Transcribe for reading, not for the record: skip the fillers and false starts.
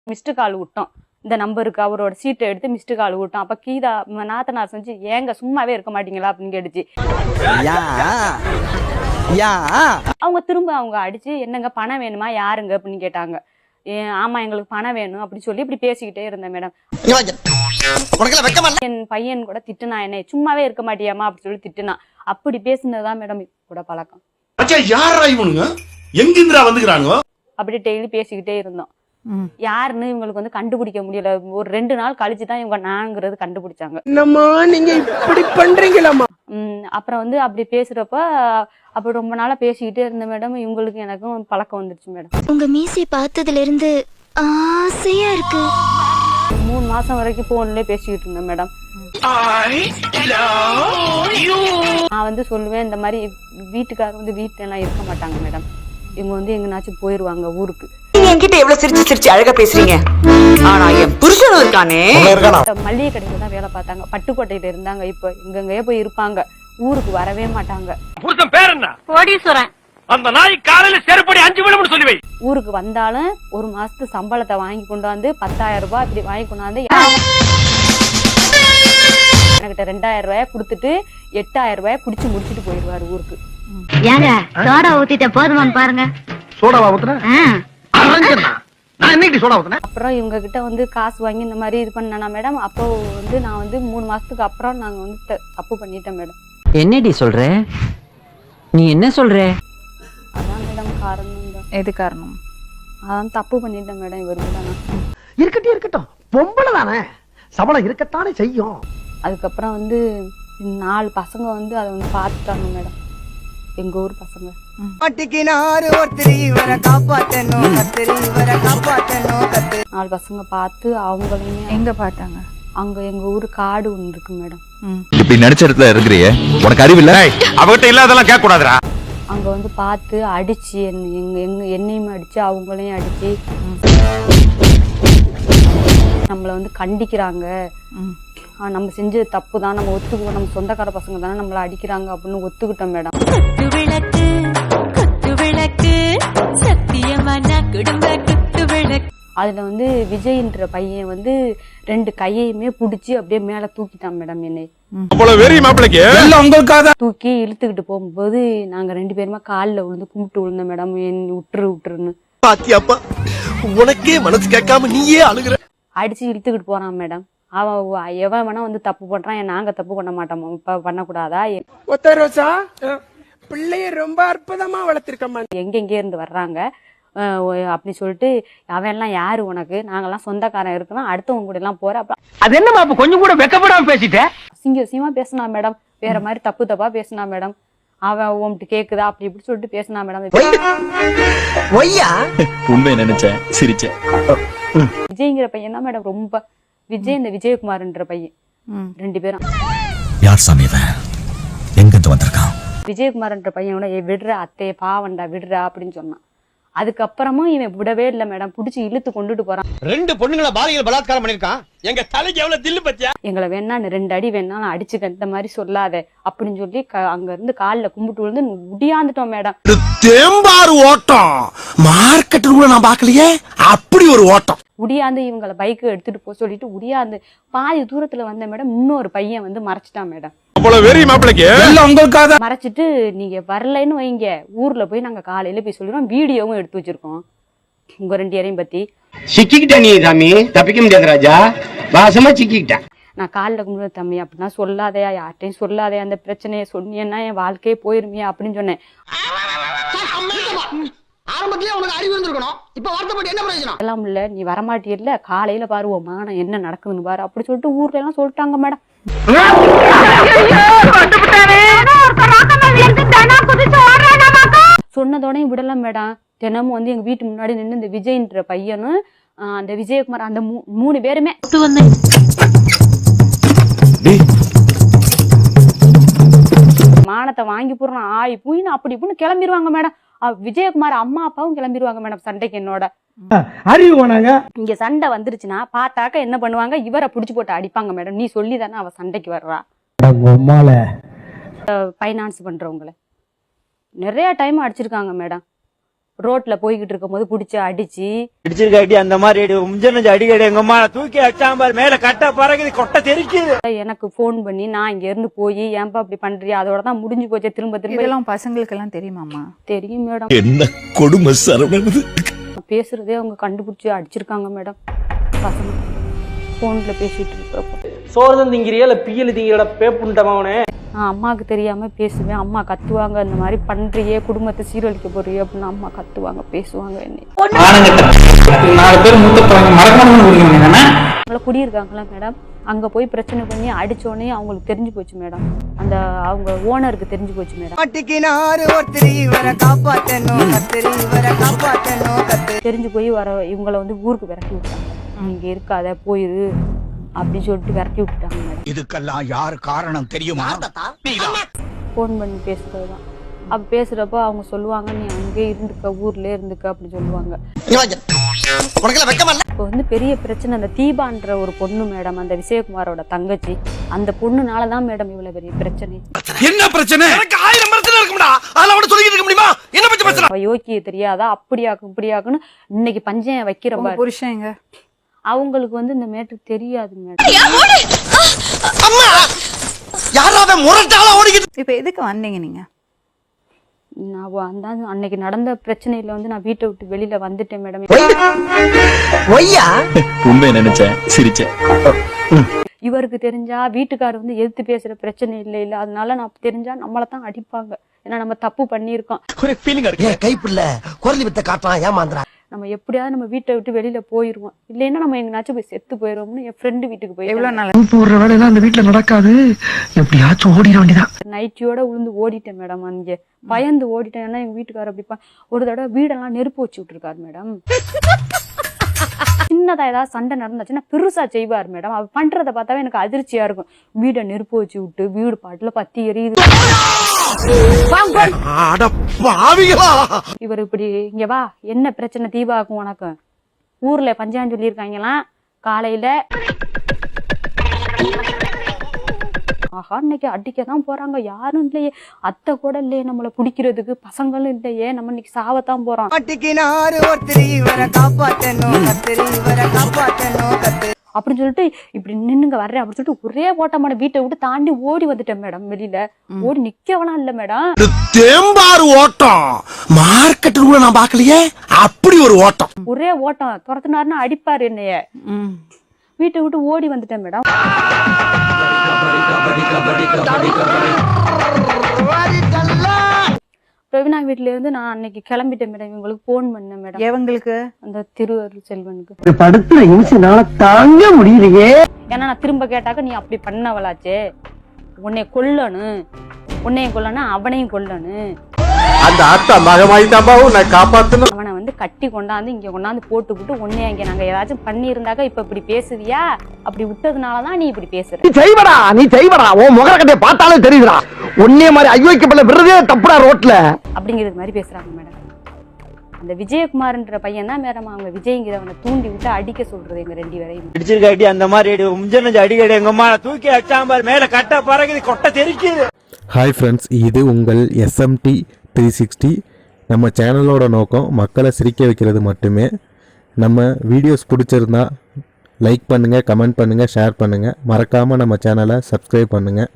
Missed call விட்டோம். இந்த நம்பருக்கு அவரோட சீட்டை எடுத்து மிஸ்டு கால் விட்டோம். அப்ப கீதா நாத்தனார் செஞ்சு ஏங்க சும்மாவே இருக்க மாட்டீங்களா அப்படின்னு கேட்டுச்சு. அவங்க திரும்ப அவங்க அடிச்சு என்னங்க பணம் வேணுமா யாருங்க அப்படின்னு கேட்டாங்க. ஆமா எங்களுக்கு பணம் வேணும் அப்படின்னு சொல்லி இப்படி பேசிக்கிட்டே இருந்தேன் மேடம். என் பையன் கூட திட்டுனா என்னை சும்மாவே இருக்க மாட்டியாமா அப்படின்னு சொல்லி திட்டுனா. அப்படி பேசுனதுதான் மேடம் கூட பழக்கம். அப்படி டெய்லி பேசிக்கிட்டே இருந்தோம். யாருன்னு இவங்களுக்கு வந்து கண்டுபிடிக்க முடியல. ஒரு 2 நாள் கழிச்சுதான் இவங்க நான்ங்கிறது கண்டுபிடிச்சாங்க. நீங்க இப்படி பண்றீங்களாமா? அப்புறம் வந்து அப்படி பேசுறப்ப அப்படி ரொம்ப நாளா பேசிக்கிட்டே இருந்த மேடம். இவங்களுக்கு எனக்கும் பழக்கம் வந்துருச்சு மேடம். உங்க மீசை பார்த்ததுல இருந்து ஆசையா இருக்கு. 3 மாசம் வரைக்கும் போன்லயே பேசிக்கிட்டு இருந்தேன் மேடம். நான் வந்து சொல்லுவேன் இந்த மாதிரி வீட்டுக்காரர் வந்து வீட்டுல எல்லாம் இருக்க மாட்டாங்க மேடம். இவங்க வந்து எங்கனாச்சும் போயிருவாங்க ஊருக்கு. என்கிட்ட எவ்வளவு சிரிச்சு சிரிச்சு அழகா பேசுறீங்க. ஆனா என் புருஷனும் இருக்கானே. மல்லிகை கடையில தான் வேலை பார்த்தாங்க. பட்டுக்கோட்டையில இருந்தாங்க. இப்ப எங்கெங்கயே போய் இருப்பாங்க. ஊருக்கு வரவே மாட்டாங்க. புருஷன் பேர் என்ன? கோடீஸ்வரன். அந்த நாய் காலையில செருப்படி 5 விழும்னு சொல்லி வை. ஊருக்கு வந்தாலும் 1 மாசத்து சம்பளத்தை வாங்கி கொண்டாந்து 10,000 ரூபாய் இப்படி வாங்கி கொண்டாந்து என்கிட்ட 2,000 ரூபாய கொடுத்துட்டு 8,000 ரூபாய குடிச்சு முடிச்சுட்டு போயிடுவாரு ஊருக்கு. ஏங்க சோடா ஊத்திட்ட போதுமான்னு பாருங்க. சோடாவா ஊத்துன? நான் என்னைக்கு சோடா ஊத்துனேன்? அப்புறம் இவங்க கிட்ட வந்து காசு வாங்கி இந்த மாதிரி இது பண்ணனா மேடம். அப்போ வந்து நான் வந்து 3 மாசத்துக்கு அப்புறம் நாங்க வந்து தப்பு பண்ணிட்டேன் மேடம். என்னடி சொல்ற? நீ என்ன சொல்ற? அதான் மேடம் காரணம் தான். எது காரணம்? அதான் தப்பு பண்ணிட்டேன் மேடம். இவருக்கு தான் இருக்கட்டும் பொம்பளை தானே, சபலம் இருக்கத்தானே செய்யும். அதுக்கப்புறம் வந்து 4 பசங்க வந்து அதை வந்து பார்த்துட்டாங்க மேடம். எங்க ஊர் பசங்க. 4 பசங்க பார்த்து அவங்களையுமே. எங்க பார்த்தாங்க? அங்க எங்க ஊரு காடு ஒண்ணு இருக்கு மேடம். இப்படி நடிச்ச இடத்துல இருக்கிறியே, உனக்கு அறிவில்ல? அவகிட்ட இல்லாதெல்லாம் கேட்க கூடாதுடா. அங்க வந்து பார்த்து அடிச்சு என்னையுமே அடிச்சு அவங்களையும் அடிச்சு நம்மள வந்து கண்டிக்கிறாங்க. நம்ம செஞ்சது தப்பு தான், நம்ம ஒத்துக்குவோம், நம்ம சொந்தக்கார பசங்க தானே நம்மள அடிக்கிறாங்க அப்படின்னு ஒத்துக்கிட்டோம் மேடம். அதுல வந்து விஜய்ன்ற பையன் வந்து 2 கையையுமே புடிச்சு அப்படியே மேல தூக்கிட்டான் மேடம். என்னை தூக்கி இழுத்துக்கிட்டு போகும்போது நாங்க 2 பேருமே காலில் விழுந்து கும்பிட்டு விழுந்தோம் மேடம். விட்டுருன்னு உனக்கே மனசு கேட்காம நீயே அழுகுற. அடிச்சு இழுத்துக்கிட்டு போறான் மேடம். அவன் எவன் வேணா வந்து தப்பு பண்றான், நாங்க தப்பு பண்ண மாட்டோம், பண்ணக்கூடாதா? ரோசா பிள்ளைய ரொம்ப அற்புதமா வளர்த்திருக்கமா. எங்கெங்கே இருந்து வர்றாங்க அப்படி சொல்லிட்டு அவன் எல்லாம் யாரு உனக்கு, நாங்கெல்லாம் சொந்தக்காரன் இருக்கிறோம், அடுத்தவங்க கூட எல்லாம் போற. அது என்னமா அப்ப கொஞ்சம் கூட வெக்கப்படாம பேசிட்டேன். சிங்கமா பேசினா மேடம். வேற மாதிரி தப்பா பேசினா மேடம். அவன் உன்ட்டு கேக்குதா அப்படி இப்படி சொல்லிட்டு பேசினா மேடம். உண்மை நினைச்சேன், சிரிச்சேன். விஜய்ங்கிற பையன் தான் மேடம் ரொம்ப. விஜய் இந்த விஜயகுமார்ன்ற பையன் 2 பேரும். யார் சாமி எங்க வந்திருக்கான்? விஜயகுமார்ன்ற பையனோட விடுற அத்தைய பாவண்டா விடுறா அப்படின்னு சொன்னான். அதுக்கப்புறமும் இவன் விடவே இல்லை மேடம். புடிச்சு இழுத்து கொண்டுட்டு போறான். 2 பொண்ணுங்களை பாலியல் பலாத்காரம் பண்ணிருக்கான். எங்க தலைக்கு எவ்வளவு தில்லு பத்தியா? எங்களை வேணா 2 அடி வேணாலும் அடிச்சுக்க, இந்த மாதிரி சொல்லாத அப்படின்னு சொல்லி அங்க இருந்து காலில் கும்பிட்டு விழுந்து முடியாந்துட்டோம் மேடம். தேம்பாறு ஓட்டம் மார்க்கெட்டில் கூட நான் பாக்கலையே, அப்படி ஒரு ஓட்டம். உடியாந்து இவங்களை பைக்கு எடுத்துட்டு போக சொல்லிட்டு உடியாந்து பாதி தூரத்துல வந்த மேடம். இன்னொரு பையன் வந்து மறைச்சிட்டான் மேடம். மறைச்சிட்டு நீங்க வரலைன்னு வைங்க, ஊர்ல போய் நாங்க காலையில போய் சொல்லிடுவோம். வீடியோவும் எடுத்து வச்சிருக்கோம் உங்க 2 பேரையும் பத்தி. சிக்கிக்கிட்ட நீ சாமி, தப்பிக்க முடியாது ராஜா, வாசமா சிக்கிக்கிட்டேன். நான் காலில் கும்பிடுவேன். தம்பி அப்படின்னா சொல்லாதையா, யார்ட்டையும் சொல்லாதையா, அந்த பிரச்சனையை சொன்னீங்கன்னா என் வாழ்க்கையே போயிருமியா அப்படின்னு சொன்னேன். எல்லாம் இல்ல, நீ வரமாட்டியல்ல, காலையில பாருவோமா நான் என்ன நடக்குதுன்னு பாரு அப்படி சொல்லிட்டு ஊர்ல எல்லாம் சொல்லிட்டாங்க மேடம். சொன்னதோடையும் விடல மேடம். தினமும் வந்து எங்க வீட்டு முன்னாடி நின்று இந்த விஜய்ன்ற பையனும் அந்த விஜயகுமார் அந்த 3 பேருமே மானத்தை வாங்கி போடுறோம் ஆய் பூயின்னு அப்படி இப்படின்னு கிளம்பிடுவாங்க மேடம். விஜயகுமார் அம்மா அப்பாவும் கிளம்பிடுவாங்க மேடம் சண்டைக்கு. என்னோட அறிவுனாங்க இங்க சண்டை வந்துருச்சுன்னா பார்த்தாக்க என்ன பண்ணுவாங்க, இவரை புடிச்சு போட்டு அடிப்பாங்க மேடம். நீ சொல்லி தானே அவ சண்டைக்கு வர்றா. பைனான்ஸ் பண்றவங்களை நிறைய டைம் அடிச்சிருக்காங்க மேடம். ரோட்ல போய்கிட்டு இருக்கும் போது பிடிச்சி அடிச்சு அடிச்சிருக்காட்டி அந்த மாதிரி அடிக்கடி எங்க அம்மா தூக்கி அச்சாம்பார் மேல கட்ட பறகுது கொட்டை தெரிக்குது. எனக்கு போன் பண்ணி நான் இங்க இருந்து போய் ஏன்பா அப்படி பண்றியா, அதோட தான் முடிஞ்சு போச்சு. திரும்ப திரும்ப இதெல்லாம் பசங்களுக்கு எல்லாம் தெரியுமாமா? தெரியும் மேடம். என்ன கொடுமை சரவணன். பேசுறதே அவங்க கண்டுபிடிச்சி அடிச்சிருக்காங்க மேடம். பசங்க போன்ல பேசிட்டு இருக்கப்போ சோறு திங்கிறியா இல்ல பியல் திங்கிற பேப்புண்டமாவனே. நான் அம்மாவுக்கு தெரியாம பேசுவேன். அம்மா கத்துவாங்க, இந்த மாதிரி பண்றியே, குடும்பத்தை சீரழிக்க போறியே அப்படின்னு அம்மா கத்துவாங்க, பேசுவாங்க. என்னை 4 பேர் மூத்த பையன் மறக்காம குடியிருக்காங்களா மேடம், அங்க போய் பிரச்சனை பண்ணி அடிச்சோடனே அவங்களுக்கு தெரிஞ்சு போச்சு மேடம். அந்த அவங்க ஓனருக்கு தெரிஞ்சு போச்சு மேடம். தெரிஞ்சு போய் வர இவங்களை வந்து ஊருக்கு விரட்டி விட்டாங்க. இங்க இருக்காத போயிரு அப்படின்னு சொல்லிட்டு விரட்டி விட்டுட்டாங்க மேடம். இதுக்கெல்லாம் யாரு காரணம் தெரியுமா? போன் பண்ணி பேசுறதுதான். அப்ப பேசுறப்போ அவங்க சொல்லுவாங்க, நீ அங்கே இருந்துக்க, ஊர்ல இருந்துக்க அப்படின்னு சொல்லுவாங்க. இப்போ வந்து பெரிய பிரச்சனை அந்த தீபான்ற ஒரு பொண்ணு மேடம், அந்த விஜயகுமாரோட தங்கச்சி. அந்த பொண்ணுனாலதான் மேடம் இவ்வளவு பெரிய பிரச்சனை. என்ன பிரச்சனை? எனக்கு 1000 பிரச்சனை இருக்கும்டா. அதெல்லாம் அவட சொல்லிட்டு இருக்க முடியுமா? என்ன பிரச்சனை? அவ யோக்கிய தெரியாதா, அப்படியாக்கும் இப்படியாக்குன்னு இன்னைக்கு பஞ்சம் வைக்கிற உங்க புருஷங்க அவங்களுக்கு வந்து இந்த மேட்ரு தெரியாது மேடம். அம்மா யாராவது முரட்டால ஓடிக்கிட்டு. இப்ப எதுக்கு வந்தீங்க நீங்க? நான் அந்த அன்னைக்கு நடந்த பிரச்சனையில வந்து நான் வீட்டை விட்டு வெளியில வந்துட்டேன் மேடம். ஒய்யா உண்மையை நினைச்சேன், சிரிச்சேன். இவருக்கு தெரிஞ்சா வீட்டுக்காரர் வந்து எதிர்த்து பேசுற பிரச்சனை இல்ல, அதனால நான் தெரிஞ்சா நம்மள தான் அடிப்பாங்க. ஏன்னா நம்ம தப்பு பண்ணியிருக்கோம். ஒரு ஃபீலிங்கா இருக்கு. கைப்புள்ள குரலி வித்த காட்டான் ஏமாந்துறா. நம்ம எப்படியாவது நம்ம வீட்டை விட்டு வெளியில போயிருவோம், இல்லைன்னா நம்ம எங்கனாச்சும் போய் செத்து போயிருவோம்னு என் ஃப்ரெண்டு வீட்டுக்கு போய். எவ்வளவு நாள் போடுற வேலையெல்லாம் அந்த வீட்டுல நடக்காது, எப்படியாச்சும் ஓடிட வேண்டியதான். நைட்டியோட உளுந்து ஓடிட்டேன் மேடம். அங்கே பயந்து ஓடிட்டேன். ஏன்னா எங்க வீட்டுக்காரர் அப்படி ஒரு தடவை வீடெல்லாம் நெருப்பு வச்சு விட்டுருக்காரு மேடம். சின்னதா ஏதாவது சண்டை நடந்துச்சுன்னா பெருசா செய்வார் மேடம். அவர் பண்றதை பார்த்தாவே எனக்கு அதிர்ச்சியா இருக்கும். வீடை நெருப்பு வச்சு விட்டு வீடு பாட்டுல பத்தி எரியுது. இவர் இப்படி இங்க வா, என்ன பிரச்சனை தீபாக்கும் உனக்கு, ஊர்ல பஞ்சாயம் சொல்லியிருக்காங்களாம் காலையில. ஆஹா, இன்னைக்கு அடிக்கதான் போறாங்க, யாரும் இல்லையே, அத்தை கூட இல்லையே நம்மளை பிடிக்கிறதுக்கு, பசங்களும் இல்லையே, நம்ம இன்னைக்கு சாவத்தான் போறோம் அப்படின்னு சொல்லிட்டு இப்படி நின்னுங்க வர்றேன் அப்படின்னு சொல்லிட்டு ஒரே ஓட்டமான வீட்டை விட்டு தாண்டி ஓடி வந்துட்டேன் மேடம். வெளியில ஓடி நிக்கவெல்லாம் இல்ல மேடம். தேம்பாறு ஓட்டம் மார்க்கெட் கூட நான் பாக்கலையே, அப்படி ஒரு ஓட்டம். ஒரே ஓட்டம், துரத்துனாருன்னா அடிப்பாரு என்னைய. வீட்டை விட்டு ஓடி வந்துட்டேன் மேடம். பிரவீனா வீட்டுல இருந்து நான் அன்னைக்கு கிளம்பிட்டேன் மேடம். இவங்களுக்கு போன் பண்ணேன் மேடம். எவங்களுக்கு? அந்த திருவருள் செல்வனுக்கு. படுத்துற இன்சினால தாங்க முடியலையே. ஏன்னா நான் திரும்ப கேட்டாக்க நீ அப்படி பண்ணவளாச்சே, உன்னை கொல்லணும், உன்னையும் கொல்லணும் அவனையும் கொல்லணும், அந்த ஆத்தா மகமாயிட்டாபாவும் நான் காப்பாத்தணும். அவனை வந்து கட்டி கொண்டாந்து இங்க கொண்டாந்து போட்டுக்கிட்டு உன்னைய இங்க நாங்க ஏதாச்சும் பண்ணியிருந்தாக்க இப்ப இப்படி பேசுவியா, அப்படி விட்டதுனாலதான் நீ இப்படி பேசுற. நீ செய்வடா உன் முகர கட்டைய பார்த்தாலே தெரியுதுடா. உன்னைய மாதிரி ஐயோக்கப்பல விடுறதே தப்புடா ரோட்ல அப்படிங்கிறது மாதிரி பேசுறாங்க மேடம். அந்த விஜயகுமார்ன்ற பையன் தான் மேடம் அவங்க விஜய்ங்கிறவனை தூண்டி விட்டு அடிக்க சொல்றது எங்க 2 பேரையும். அடிச்சிருக்காட்டி அந்த மாதிரி அடிக்கடி எங்க அம்மா தூக்கி அச்சாம்பார் மேல கட்ட பறகுது கொட்டை தெரிக்குது. ஹாய் ஃப்ரெண்ட்ஸ், இது உங்கள் SMT 360. நம்ம சேனலோட நோக்கம் மக்களை சிரிக்க வைக்கிறது மட்டுமே. நம்ம வீடியோஸ் பிடிச்சிருந்தா லைக் பண்ணுங்கள், கமெண்ட் பண்ணுங்கள், ஷேர் பண்ணுங்கள். மறக்காமல் நம்ம சேனலை சப்ஸ்கிரைப் பண்ணுங்கள்.